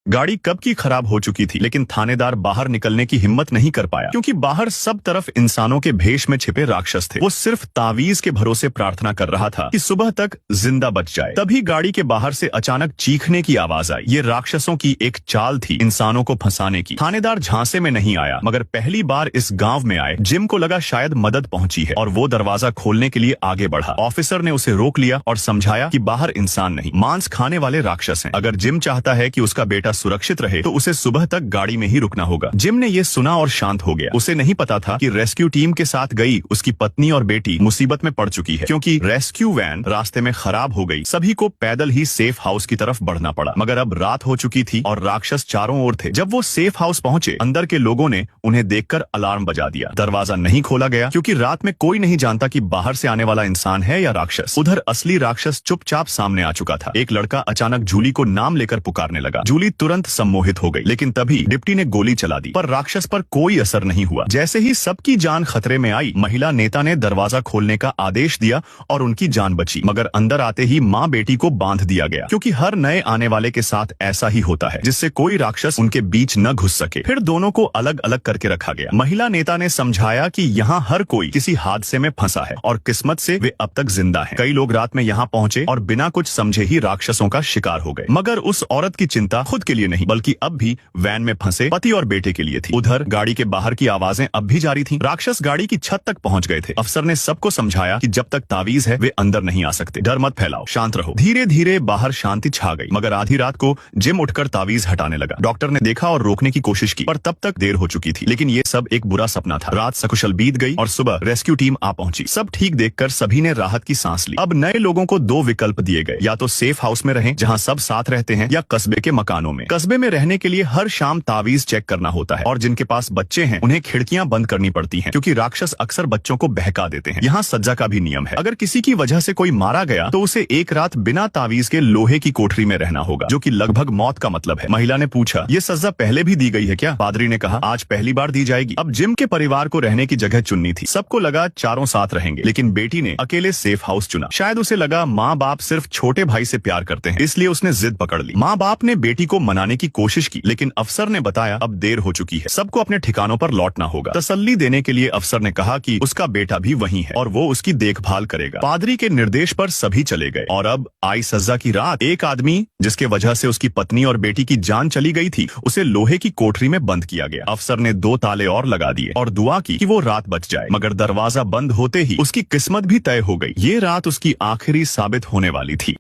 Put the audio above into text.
गाड़ी कब की खराब हो चुकी थी, लेकिन थानेदार बाहर निकलने की हिम्मत नहीं कर पाया क्योंकि बाहर सब तरफ इंसानों के भेष में छिपे राक्षस थे। वो सिर्फ तावीज के भरोसे प्रार्थना कर रहा था कि सुबह तक जिंदा बच जाए। तभी गाड़ी के बाहर से अचानक चीखने की आवाज आई। ये राक्षसों की एक चाल थी इंसानों को फंसाने की। थानेदार झांसे में नहीं आया, मगर पहली बार इस गांव में आए जिम को लगा शायद मदद पहुंची है और वो दरवाजा खोलने के लिए आगे बढ़ा। ऑफिसर ने उसे रोक लिया और समझाया कि बाहर इंसान नहीं, मांस खाने वाले राक्षस हैं। अगर जिम चाहता है कि उसका बेटा सुरक्षित रहे तो उसे सुबह तक गाड़ी में ही रुकना होगा। जिम ने ये सुना और शांत हो गया। उसे नहीं पता था कि रेस्क्यू टीम के साथ गई उसकी पत्नी और बेटी मुसीबत में पड़ चुकी है क्योंकि रेस्क्यू वैन रास्ते में खराब हो गई। सभी को पैदल ही सेफ हाउस की तरफ बढ़ना पड़ा, मगर अब रात हो चुकी थी और राक्षस चारों ओर थे। जब वो सेफ हाउस पहुंचे, अंदर के लोगों ने उन्हें देखकर अलार्म बजा दिया। दरवाजा नहीं खोला गया क्योंकि रात में कोई नहीं जानता कि बाहर से आने वाला इंसान है या राक्षस। उधर असली राक्षस चुपचाप सामने आ चुका था। एक लड़का अचानक जूली को नाम लेकर पुकारने लगा। जूली तुरंत सम्मोहित हो गई, लेकिन तभी डिप्टी ने गोली चला दी, पर राक्षस पर कोई असर नहीं हुआ। जैसे ही सबकी जान खतरे में आई, महिला नेता ने दरवाजा खोलने का आदेश दिया और उनकी जान बची। मगर अंदर आते ही माँ बेटी को बांध दिया गया क्योंकि हर नए आने वाले के साथ ऐसा ही होता है, जिससे कोई राक्षस उनके बीच न घुस सके। फिर दोनों को अलग अलग करके रखा गया। महिला नेता ने समझाया कि यहाँ हर कोई किसी हादसे में फंसा है और किस्मत से वे अब तक जिंदा हैं। कई लोग रात में यहाँ पहुंचे और बिना कुछ समझे ही राक्षसों का शिकार हो गए, मगर उस औरत की चिंता खुद के लिए नहीं बल्कि अब भी वैन में फंसे पति और बेटे के लिए थी। उधर गाड़ी के बाहर की आवाजें अब भी जारी थीं। राक्षस गाड़ी की छत तक पहुंच गए थे। अफसर ने सबको समझाया कि जब तक तावीज है वे अंदर नहीं आ सकते। डर मत फैलाओ, शांत रहो। धीरे धीरे बाहर शांति छा गई, मगर आधी रात को जिम उठकर तावीज हटाने लगा। डॉक्टर ने देखा और रोकने की कोशिश की, पर तब तक देर हो चुकी थी। लेकिन ये सब एक बुरा सपना था। रात सकुशल बीत गई और सुबह रेस्क्यू टीम आ पहुंची। सब ठीक देखकर सभी ने राहत की सांस ली। अब नए लोगों को दो विकल्प दिए गए, या तो सेफ हाउस में रहें जहां सब साथ रहते हैं, या कस्बे के मकानों में। कस्बे में रहने के लिए हर शाम तावीज चेक करना होता है और जिनके पास बच्चे हैं उन्हें खिड़कियां बंद करनी पड़ती हैं क्योंकि राक्षस अक्सर बच्चों को बहका देते हैं। यहाँ सज्जा का भी नियम है। अगर किसी की वजह से कोई मारा गया तो उसे एक रात बिना तावीज के लोहे की कोठरी में रहना होगा, जो कि लगभग मौत का मतलब है। महिला ने पूछा, ये सज्जा पहले भी दी गई है क्या? पादरी ने कहा, आज पहली बार दी जाएगी। अब जिम के परिवार को रहने की जगह चुननी थी। सबको लगा चारों साथ रहेंगे, लेकिन बेटी ने अकेले सेफ हाउस चुना। शायद उसे लगा माँ बाप सिर्फ छोटे भाई से प्यार करते हैं, इसलिए उसने जिद पकड़ ली। माँ बाप ने बेटी को मनाने की कोशिश की, लेकिन अफसर ने बताया अब देर हो चुकी है, सबको अपने ठिकानों पर लौटना होगा। तसल्ली देने के लिए अफसर ने कहा कि उसका बेटा भी वहीं है और वो उसकी देखभाल करेगा। पादरी के निर्देश पर सभी चले गए और अब आई सज्जा की रात। एक आदमी जिसके वजह से उसकी पत्नी और बेटी की जान चली गई थी, उसे लोहे की कोठरी में बंद किया गया। अफसर ने 2 ताले और लगा दिए और दुआ की कि वो रात बच जाए, मगर दरवाजा बंद होते ही उसकी किस्मत भी तय हो गई। ये रात उसकी आखिरी साबित होने वाली थी।